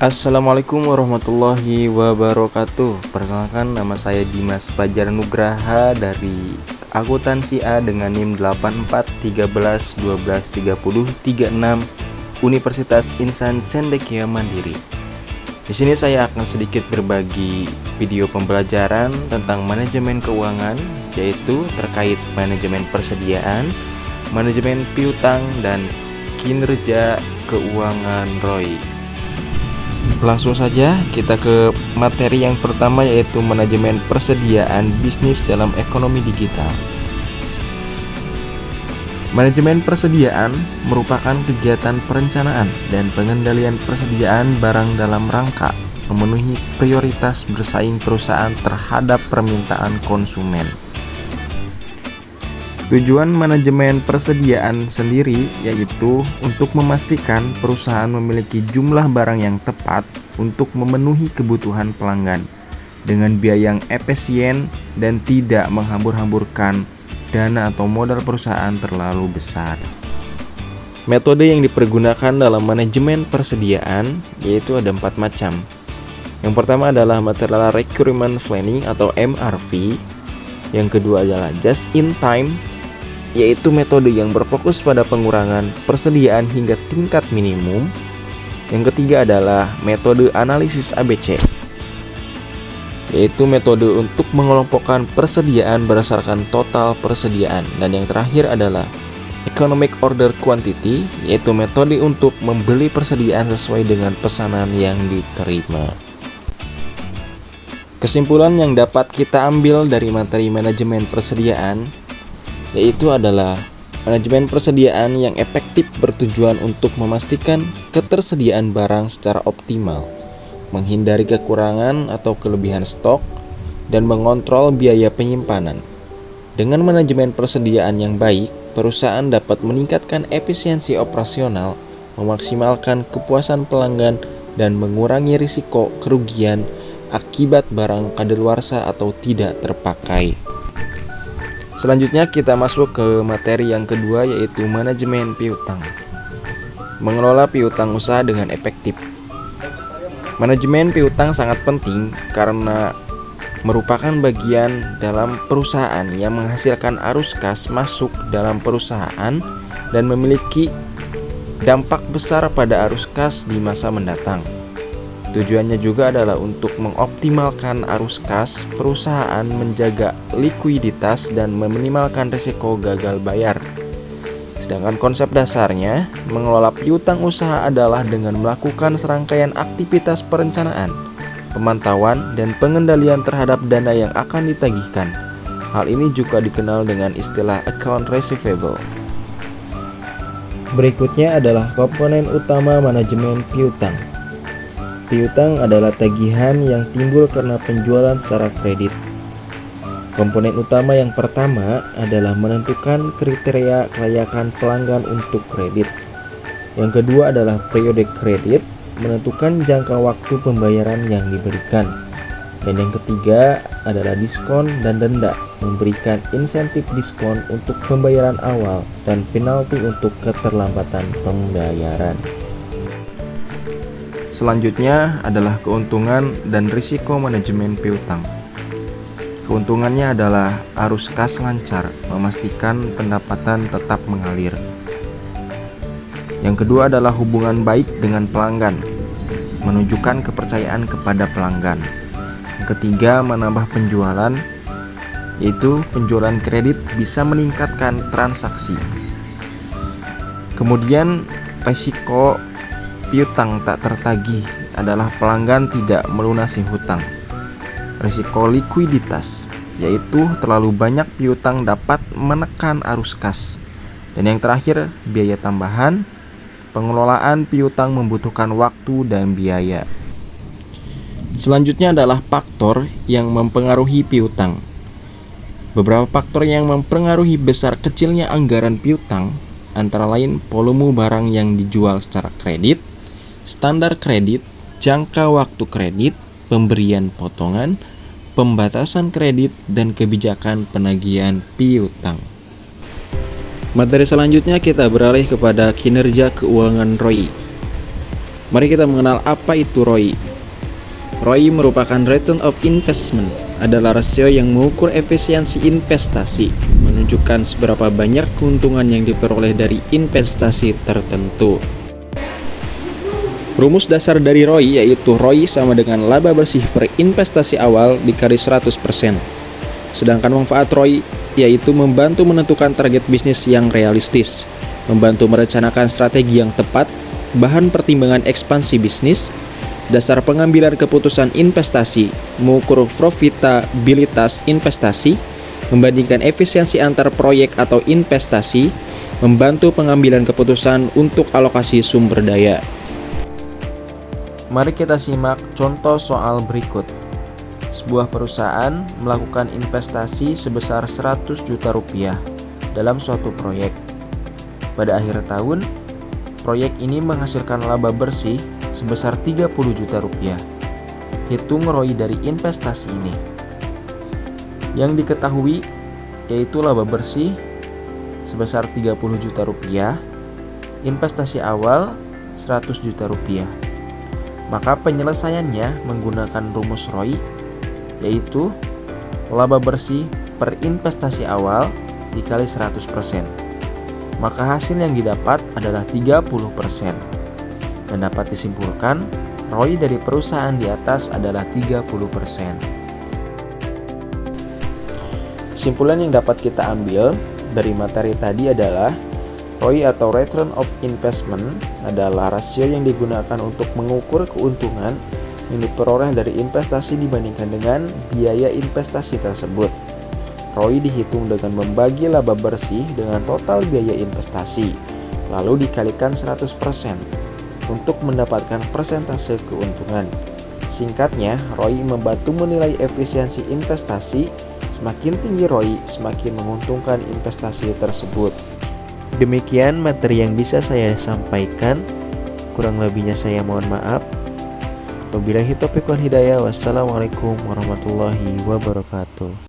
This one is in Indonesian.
Assalamualaikum warahmatullahi wabarakatuh. Perkenalkan, nama saya Dimas Fajar Nugraha dari akuntansi A dengan NIM 8413123036 Universitas Insan Cendekia Mandiri. Di sini saya akan sedikit berbagi video pembelajaran tentang manajemen keuangan, yaitu terkait manajemen persediaan, manajemen piutang, dan kinerja keuangan ROI. Langsung saja kita ke materi yang pertama, yaitu manajemen persediaan bisnis dalam ekonomi digital. Manajemen persediaan merupakan kegiatan perencanaan dan pengendalian persediaan barang dalam rangka memenuhi prioritas bersaing perusahaan terhadap permintaan konsumen. Tujuan manajemen persediaan sendiri yaitu untuk memastikan perusahaan memiliki jumlah barang yang tepat untuk memenuhi kebutuhan pelanggan dengan biaya yang efisien dan tidak menghambur-hamburkan dana atau modal perusahaan terlalu besar. Metode yang dipergunakan dalam manajemen persediaan yaitu ada 4 macam. Yang pertama adalah Material Requirement Planning atau MRP. Yang kedua adalah Just in Time, yaitu metode yang berfokus pada pengurangan persediaan hingga tingkat minimum. Yang ketiga adalah metode analisis ABC, yaitu metode untuk mengelompokkan persediaan berdasarkan total persediaan. Dan yang terakhir adalah Economic Order Quantity, yaitu metode untuk membeli persediaan sesuai dengan pesanan yang diterima. Kesimpulan yang dapat kita ambil dari materi manajemen persediaan yaitu adalah manajemen persediaan yang efektif bertujuan untuk memastikan ketersediaan barang secara optimal, menghindari kekurangan atau kelebihan stok, dan mengontrol biaya penyimpanan. Dengan manajemen persediaan yang baik, perusahaan dapat meningkatkan efisiensi operasional, memaksimalkan kepuasan pelanggan, dan mengurangi risiko kerugian akibat barang kadaluarsa atau tidak terpakai. Selanjutnya kita masuk ke materi yang kedua, yaitu manajemen piutang. Mengelola piutang usaha dengan efektif. Manajemen piutang sangat penting karena merupakan bagian dalam perusahaan yang menghasilkan arus kas masuk dalam perusahaan dan memiliki dampak besar pada arus kas di masa mendatang. Tujuannya juga adalah untuk mengoptimalkan arus kas perusahaan, menjaga likuiditas, dan meminimalkan risiko gagal bayar. Sedangkan konsep dasarnya, mengelola piutang usaha adalah dengan melakukan serangkaian aktivitas perencanaan, pemantauan, dan pengendalian terhadap dana yang akan ditagihkan. Hal ini juga dikenal dengan istilah account receivable. Berikutnya adalah komponen utama manajemen piutang. Piutang adalah tagihan yang timbul karena penjualan secara kredit. Komponen utama yang pertama adalah menentukan kriteria kelayakan pelanggan untuk kredit. Yang kedua adalah periode kredit, menentukan jangka waktu pembayaran yang diberikan. Dan yang ketiga adalah diskon dan denda, memberikan insentif diskon untuk pembayaran awal dan penalti untuk keterlambatan pembayaran. Selanjutnya adalah keuntungan dan risiko manajemen piutang. Keuntungannya adalah arus kas lancar, memastikan pendapatan tetap mengalir. Yang kedua adalah hubungan baik dengan pelanggan, menunjukkan kepercayaan kepada pelanggan. Yang ketiga, menambah penjualan, yaitu penjualan kredit bisa meningkatkan transaksi. Kemudian risiko piutang tak tertagih adalah pelanggan tidak melunasi hutang. Risiko likuiditas, yaitu terlalu banyak piutang dapat menekan arus kas. Dan yang terakhir, biaya tambahan. Pengelolaan piutang membutuhkan waktu dan biaya. Selanjutnya adalah faktor yang mempengaruhi piutang. Beberapa faktor yang mempengaruhi besar kecilnya anggaran piutang antara lain volume barang yang dijual secara kredit, standar kredit, jangka waktu kredit, pemberian potongan, pembatasan kredit, dan kebijakan penagihan piutang. Materi selanjutnya kita beralih kepada kinerja keuangan ROI. Mari kita mengenal apa itu ROI. ROI merupakan Return of Investment, adalah rasio yang mengukur efisiensi investasi, menunjukkan seberapa banyak keuntungan yang diperoleh dari investasi tertentu. Rumus dasar dari ROI yaitu ROI sama dengan laba bersih per investasi awal dikali 100%. Sedangkan manfaat ROI yaitu membantu menentukan target bisnis yang realistis, membantu merencanakan strategi yang tepat, bahan pertimbangan ekspansi bisnis, dasar pengambilan keputusan investasi, mengukur profitabilitas investasi, membandingkan efisiensi antar proyek atau investasi, membantu pengambilan keputusan untuk alokasi sumber daya. Mari kita simak contoh soal berikut. Sebuah perusahaan melakukan investasi sebesar 100 juta rupiah dalam suatu proyek. Pada akhir tahun, proyek ini menghasilkan laba bersih sebesar 30 juta rupiah. Hitung ROI dari investasi ini. Yang diketahui yaitu laba bersih sebesar 30 juta rupiah, investasi awal 100 juta rupiah. Maka penyelesaiannya menggunakan rumus ROI yaitu laba bersih per investasi awal dikali 100%. Maka hasil yang didapat adalah 30%. Dan dapat disimpulkan ROI dari perusahaan di atas adalah 30%. Kesimpulan yang dapat kita ambil dari materi tadi adalah ROI atau Return of Investment adalah rasio yang digunakan untuk mengukur keuntungan yang diperoleh dari investasi dibandingkan dengan biaya investasi tersebut. ROI dihitung dengan membagi laba bersih dengan total biaya investasi, lalu dikalikan 100% untuk mendapatkan persentase keuntungan. Singkatnya, ROI membantu menilai efisiensi investasi. Semakin tinggi ROI, semakin menguntungkan investasi tersebut. Demikian materi yang bisa saya sampaikan. Kurang lebihnya saya mohon maaf. Wabillahi taufiq wal hidayah. Wassalamualaikum warahmatullahi wabarakatuh.